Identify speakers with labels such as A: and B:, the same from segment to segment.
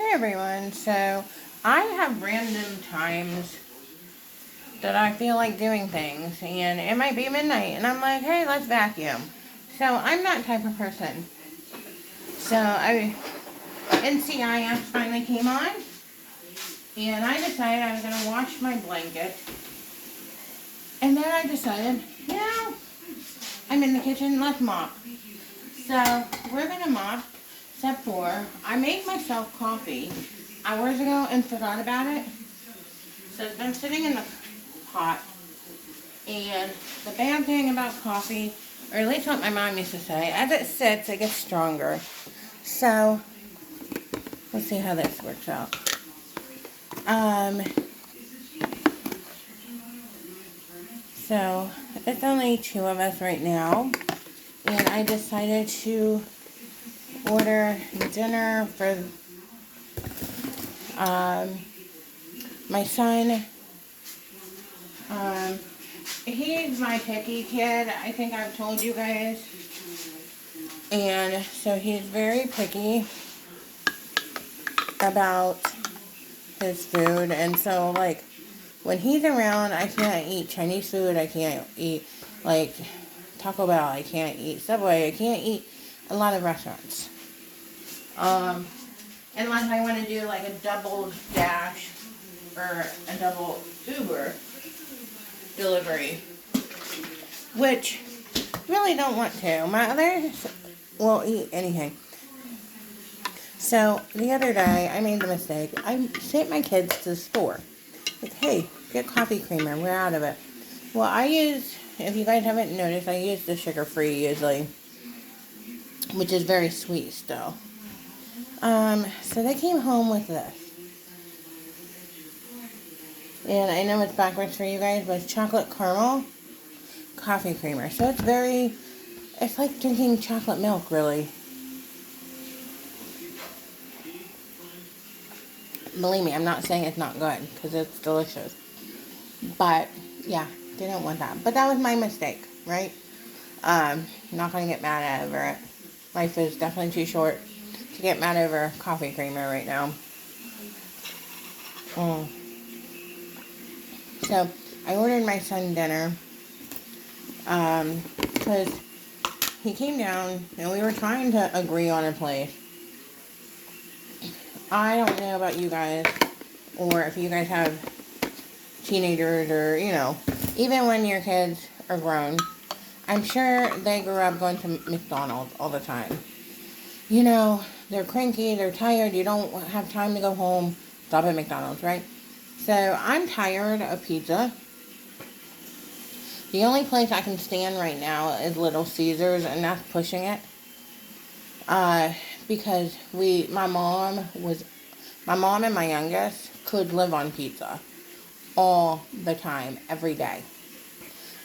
A: Hey everyone, so I have random times that I feel like doing things, and it might be midnight, and I'm like, hey, let's vacuum. So I'm that type of person. So NCIS finally came on, and I decided I was going to wash my blanket. And then I decided, I'm in the kitchen, let's mop. So we're going to mop, step 4. I made myself coffee hours ago and forgot about it. So it's been sitting in the pot. And the bad thing about coffee, or at least what my mom used to say, as it sits, it gets stronger. So, let's see how this works out. So, it's only 2 of us right now. And I decided to order dinner for my son. He's my picky kid. I think I've told you guys. And so he's very picky about his food. And so, like, when he's around, I can't eat Chinese food. I can't eat, like, Taco Bell. I can't eat Subway. I can't eat a lot of restaurants. Unless I want to do, like, a double dash or a double Uber delivery, which really don't want to. My others will eat anything. So the other day I made the mistake. I sent my kids to the store. Like, hey, get coffee creamer. We're out of it. Well, I use, if you guys haven't noticed, I use the sugar-free usually, which is very sweet still. So they came home with this. And I know it's backwards for you guys, but it's chocolate caramel coffee creamer. So it's like drinking chocolate milk, really. Believe me, I'm not saying it's not good, because it's delicious. But, yeah, didn't want that. But that was my mistake, right? Not going to get mad over it. Life is definitely too short to get mad over coffee creamer right now. So, I ordered my son dinner, because he came down, and we were trying to agree on a place. I don't know about you guys, or if you guys have teenagers, or, even when your kids are grown, I'm sure they grew up going to McDonald's all the time. They're cranky, they're tired, you don't have time to go home, stop at McDonald's, right? So, I'm tired of pizza. The only place I can stand right now is Little Caesars, and that's pushing it. Because my mom and my youngest could live on pizza all the time, every day.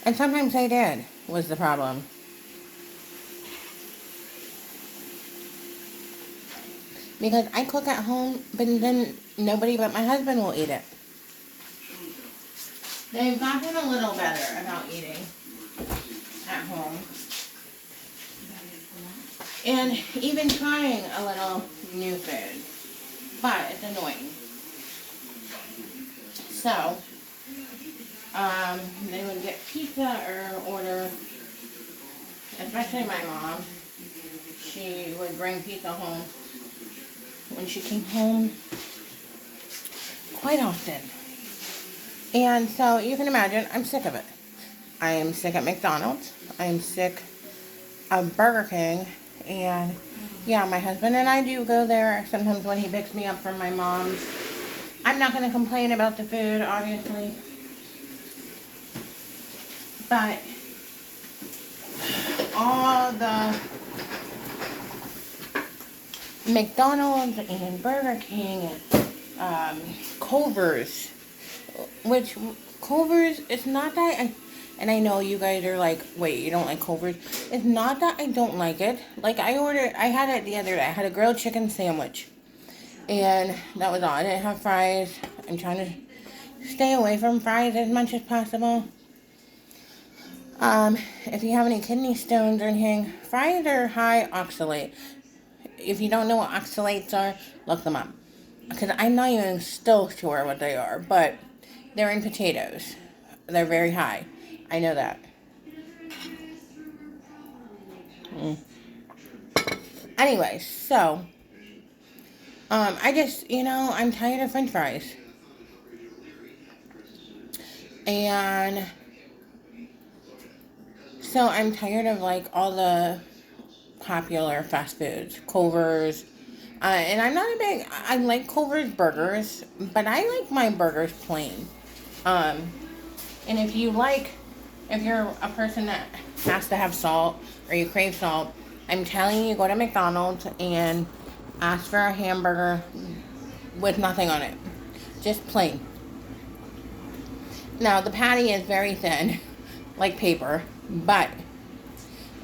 A: And sometimes they did, was the problem. Because I cook at home, but then nobody but my husband will eat it. They've gotten a little better about eating at home. And even trying a little new food. But it's annoying. So, they would get pizza or order, especially my mom. She would bring pizza home when she came home quite often. And so you can imagine, I'm sick of it. I am sick at McDonald's. I am sick of Burger King. And yeah, my husband and I do go there sometimes when he picks me up from my mom's. I'm not going to complain about the food, obviously. But all the McDonald's and Burger King and Culver's, which Culver's, it's not that and I know you guys are like, wait, you don't like Culver's? It's not that I don't like it. Like, I had it the other day. I had a grilled chicken sandwich. And that was all. I didn't have fries. I'm trying to stay away from fries as much as possible. If you have any kidney stones or anything, fries are high oxalate. If you don't know what oxalates are, look them up. because I'm not even still sure what they are, but they're in potatoes. They're very high. I know that. Anyway, so, I just, I'm tired of French fries. And so I'm tired of, like, all the popular fast foods. Culver's. And I'm not a big, I like Culver's burgers, but I like my burgers plain. Um, and if you're a person that has to have salt or you crave salt, I'm telling you, go to McDonald's and ask for a hamburger with nothing on it. Just plain. Now, the patty is very thin, like paper, but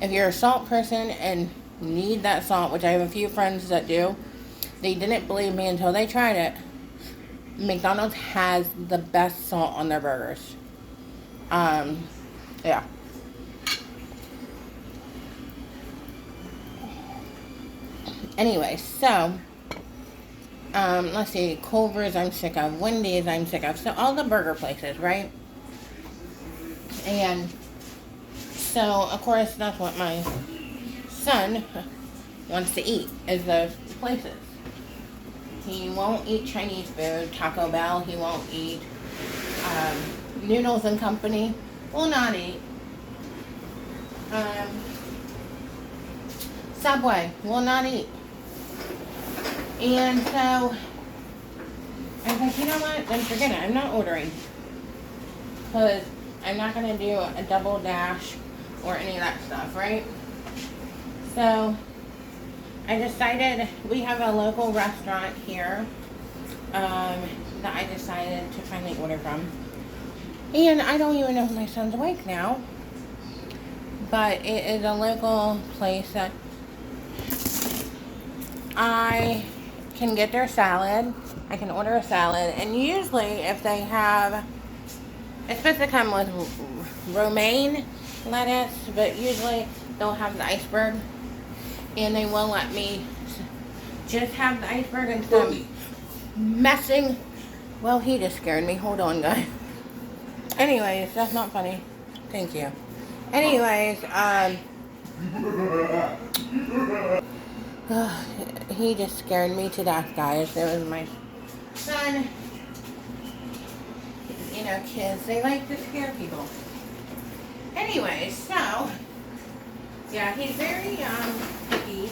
A: if you're a salt person and need that salt, which I have a few friends that do, they didn't believe me until they tried it. McDonald's has the best salt on their burgers. Yeah. Anyway, so, let's see, Culver's I'm sick of, Wendy's I'm sick of, so all the burger places, right? And so, of course, that's what my son wants to eat, is those places. He won't eat Chinese food, Taco Bell, he won't eat, Noodles and Company, will not eat. Subway, will not eat. And so, I was like, you know what, then forget it, I'm not ordering. Because I'm not going to do a double dash or any of that stuff, right? So, I decided, we have a local restaurant here that I decided to finally order from. And I don't even know if my son's awake now. But it is a local place that I can get their salad. I can order a salad. And usually if they have, it's supposed to come with romaine lettuce, but usually they'll have the iceberg. And they will let me just have the iceberg instead of messing. Well, he just scared me. Hold on, guys. Anyways, that's not funny. Thank you. Anyways, he just scared me to death, guys. There was my son. You know, kids, they like to scare people. Anyways, so, yeah, he's very, picky.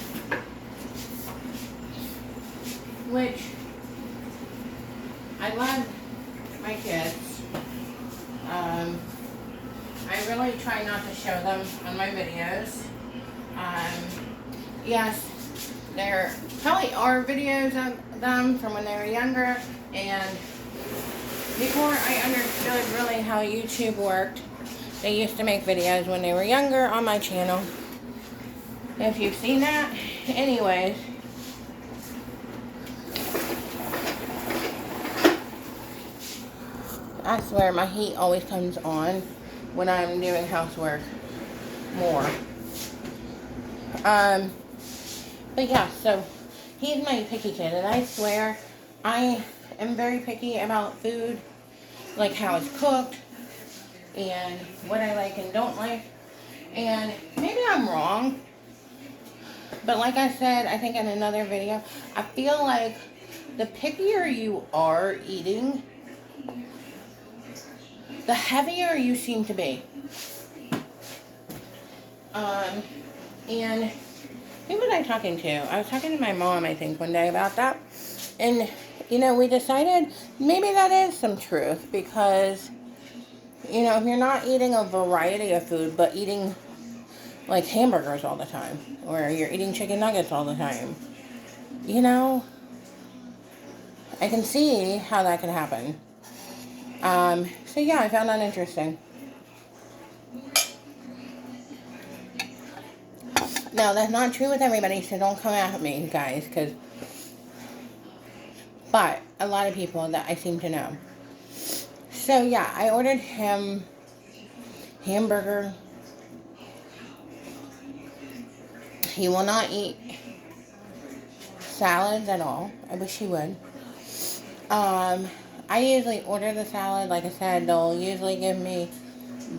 A: Which, I love my kids. I really try not to show them on my videos. Yes, there probably are videos of them from when they were younger, and before I understood really how YouTube worked, they used to make videos when they were younger on my channel. If you've seen that, anyways. I swear my heat always comes on when I'm doing housework more. But yeah, so he's my picky kid, and I swear I am very picky about food, like how it's cooked and what I like and don't like. And maybe I'm wrong, but like I said, I think in another video, I feel like the pickier you are eating, the heavier you seem to be. And who was I talking to? I was talking to my mom, I think, one day about that. And, you know, we decided maybe that is some truth, because, you know, if you're not eating a variety of food, but eating, like, hamburgers all the time, or you're eating chicken nuggets all the time, you know, I can see how that can happen. So yeah, I found that interesting. Now, that's not true with everybody, so don't come at me, guys, but a lot of people that I seem to know. So yeah, I ordered him hamburger. He will not eat salads at all. I wish he would. I usually order the salad. Like I said, they'll usually give me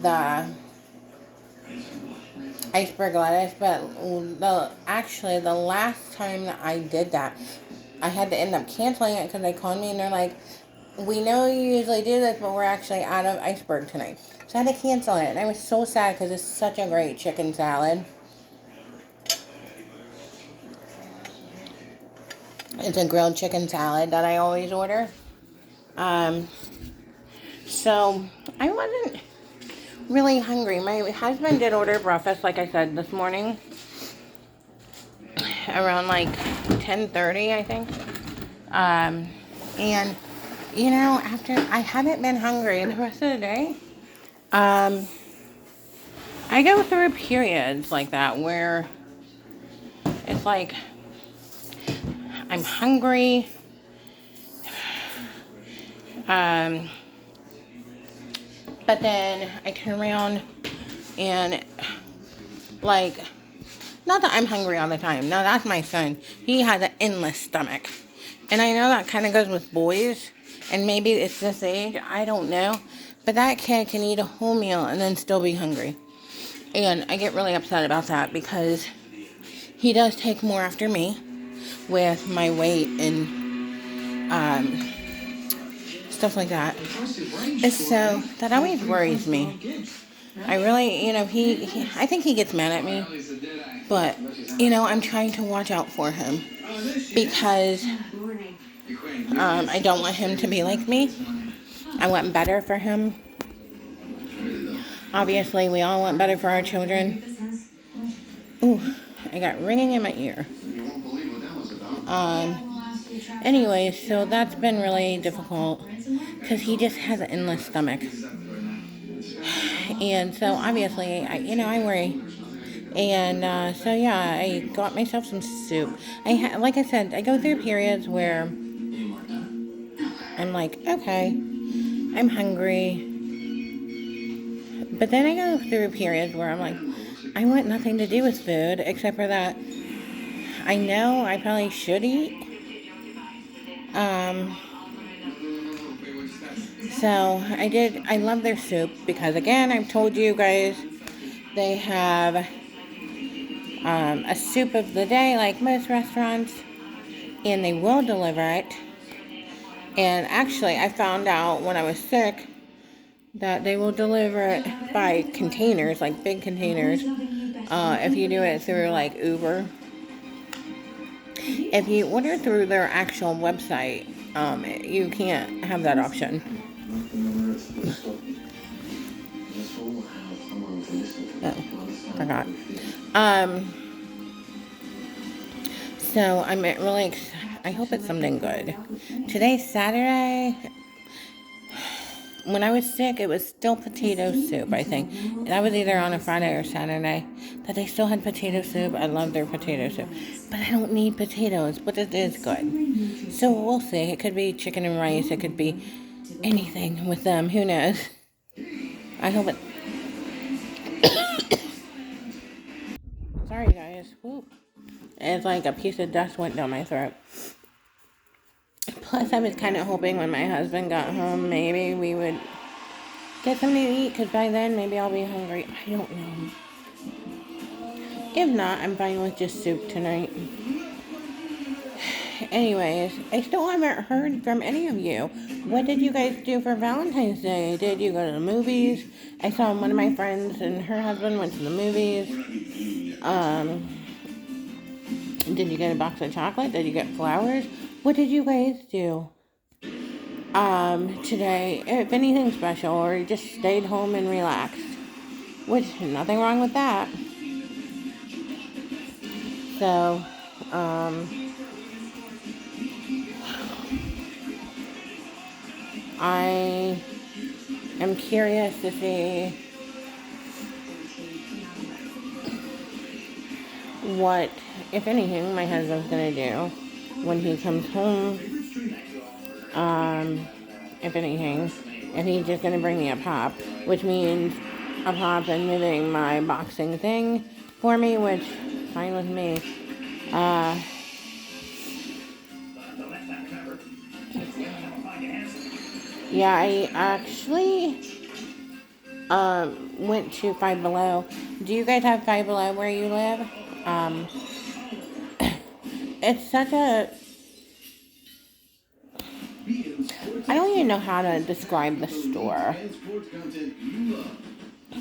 A: the iceberg lettuce, but the last time that I did that, I had to end up canceling it because they called me and they're like, we know you usually do this, but we're actually out of iceberg tonight. So I had to cancel it, and I was so sad because it's such a great chicken salad. It's a grilled chicken salad that I always order. Um, so I wasn't really hungry. My husband did order breakfast, like I said, this morning around like 10:30, I think. And after I haven't been hungry the rest of the day. I go through periods like that where it's like I'm hungry. But then I turn around and like, not that I'm hungry all the time. No, that's my son. He has an endless stomach. And I know that kind of goes with boys. And maybe it's this age. I don't know. But that kid can eat a whole meal and then still be hungry. And I get really upset about that because he does take more after me with my weight and stuff like that. And so that always worries me. I really, I think he gets mad at me. But, I'm trying to watch out for him because I don't want him to be like me. I want better for him. Obviously, we all want better for our children. Ooh, I got ringing in my ear. Anyway, so that's been really difficult because he just has an endless stomach. And so obviously, I worry. And so yeah, I got myself some soup. Like I said, I go through periods where I'm like, okay, I'm hungry. But then I go through periods where I'm like, I want nothing to do with food except for that I know I probably should eat. So I love their soup because, again, I've told you guys, they have a soup of the day like most restaurants, and they will deliver it. And actually, I found out when I was sick that they will deliver it by containers, like big containers, if you do it through like Uber. If you order through their actual website, you can't have that option. Oh, forgot. So I'm really excited. I hope it's something good. Today's Saturday. When I was sick, it was still potato soup, I think. That was either on a Friday or Saturday. That they still had potato soup. I love their potato soup. But I don't need potatoes, but it is good. So we'll see. It could be chicken and rice. It could be anything with them. Who knows? I hope it... Sorry, guys. Whoop. It's like a piece of dust went down my throat. Plus, I was kind of hoping when my husband got home, maybe we would get something to eat, because by then, maybe I'll be hungry. I don't know. If not, I'm fine with just soup tonight. Anyways, I still haven't heard from any of you. What did you guys do for Valentine's Day? Did you go to the movies? I saw one of my friends and her husband went to the movies. Did you get a box of chocolate? Did you get flowers? What did you guys do today? If anything special, or you just stayed home and relaxed? Which, nothing wrong with that. So, I am curious to see what, if anything, my husband's going to do when he comes home. If anything, if he's just going to bring me a pop, which means a pop and moving my boxing thing for me, which, fine with me. Yeah, I actually went to Five Below. Do you guys have Five Below where you live? Um, it's such a, I don't even know how to describe the store.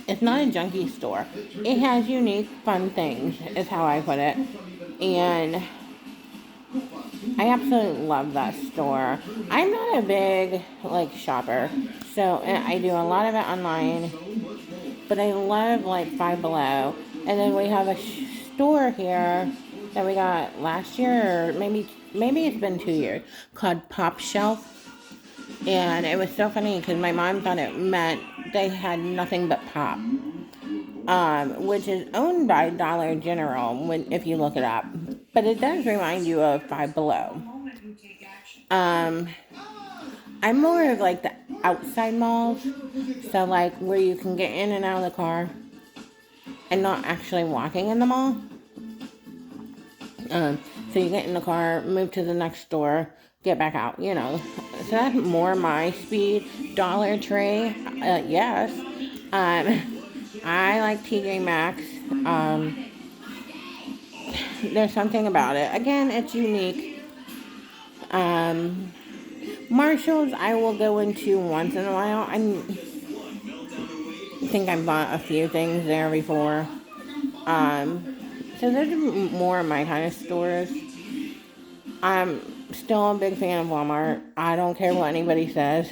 A: It's not a junkie store. It has unique, fun things, is how I put it. And I absolutely love that store. I'm not a big, like, shopper. So, and I do a lot of it online. But I love, like, Five Below. And then we have a store here that we got last year, or maybe it's been 2 years, called Pop Shelf. And it was so funny because my mom thought it meant they had nothing but pop, which is owned by Dollar General if you look it up. But it does remind you of Five Below. Um, I'm more of like the outside malls, so like where you can get in and out of the car and not actually walking in the mall. So you get in the car, move to the next store, get back out, you know. So that's more my speed. Dollar Tree, yes. I like TJ Maxx. There's something about it. Again, it's unique. Marshalls, I will go into once in a while. I think I bought a few things there before. So those are more of my kind of stores. I'm still a big fan of Walmart. I don't care what anybody says.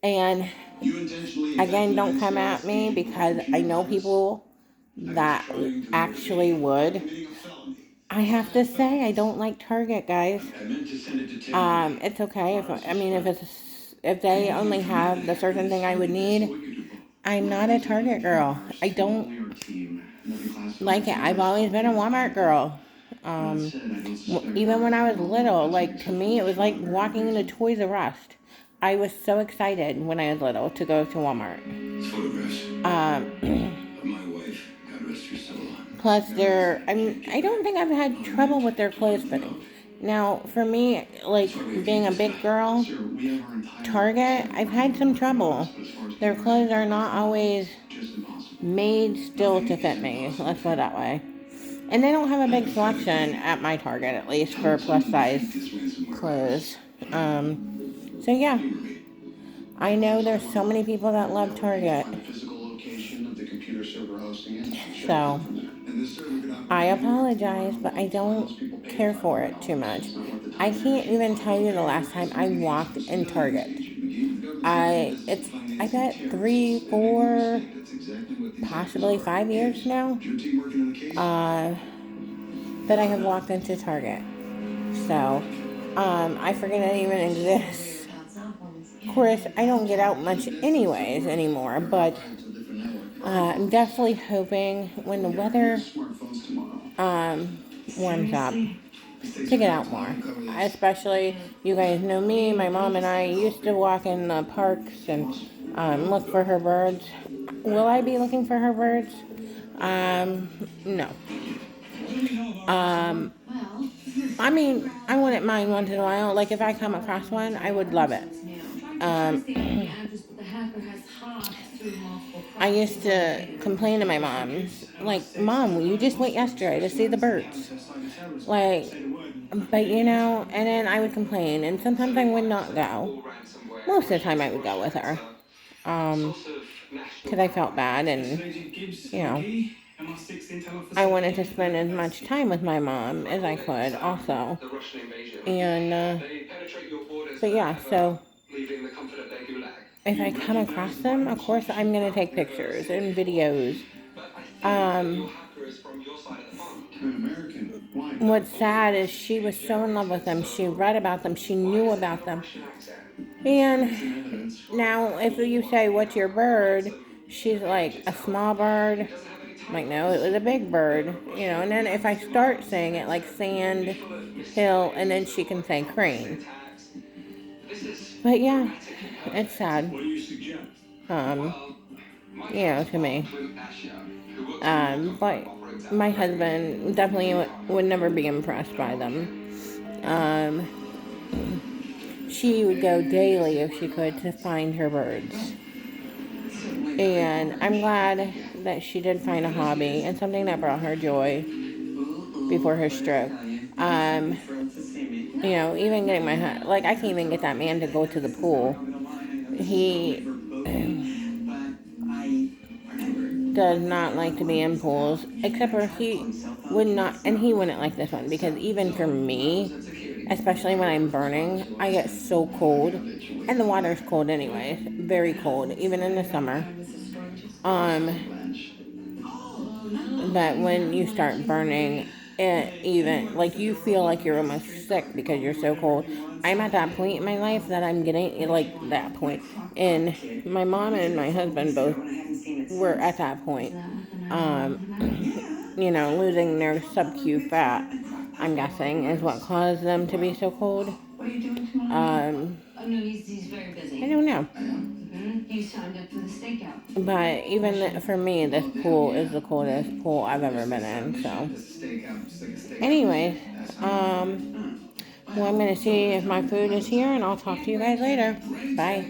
A: And again, don't come at me because I know people that actually would. I have to say, I don't like Target, guys. It's okay if they only have the certain thing I would need. I'm not a Target girl. I don't like it. I've always been a Walmart girl. Even when I was little, like to me, it was like walking into Toys R Us. I was so excited when I was little to go to Walmart. Plus, I don't think I've had trouble with their clothes fitting. Now, for me, like being a big girl, Target, I've had some trouble. Their clothes are not always made still to fit me. Let's put it that way. And they don't have a big selection at my Target, at least, for plus size clothes. So yeah, I know there's so many people that love Target. So, I apologize, but I don't care for it too much. I can't even tell you the last time I walked in Target. I bet 3, 4, possibly 5 years now, that I have walked into Target. So, I forget it even exists. Of course, I don't get out much anyways anymore, but I'm definitely hoping when the weather warms up to get out more. Especially, you guys know me, my mom and I used to walk in the parks and look for her birds. Will I be looking for her birds? No. I mean, I wouldn't mind once in a while. Like, if I come across one, I would love it. I used to complain to my mom, like, Mom, you just went yesterday to see the birds. Like, but you know, and then I would complain, and sometimes I would not go. Most of the time I would go with her. Because I felt bad, and, you know, I wanted to spend as much time with my mom as I could also. And, but yeah, so if I come across them, of course I'm going to take pictures and videos. What's sad is she was so in love with them. She read about them. She knew about them. And now if you say, what's your bird? She's like, a small bird. I'm like, no, it was a big bird. You know, and then if I start saying it, like sand, hill, and then she can say crane. But yeah, it's sad. You know, to me. But my husband definitely would never be impressed by them. she would go daily if she could to find her birds. And I'm glad that she did find a hobby and something that brought her joy before her stroke. Even getting like I can't even get that man to go to the pool. He does not like to be in pools, except for he would not, and he wouldn't like this one because even for me, especially when I'm burning, I get so cold, and the water's cold anyway, very cold, even in the summer. But when you start burning, it even like you feel like you're almost sick because you're so cold. I'm at that point in my life that I'm getting like that point, and my mom and my husband both were at that point. Losing their sub-Q fat, I'm guessing, is what caused them to be so cold. I don't know. But even for me, this pool is the coldest pool I've ever been in. So, anyways, well, I'm gonna see if my food is here, and I'll talk to you guys later. Bye.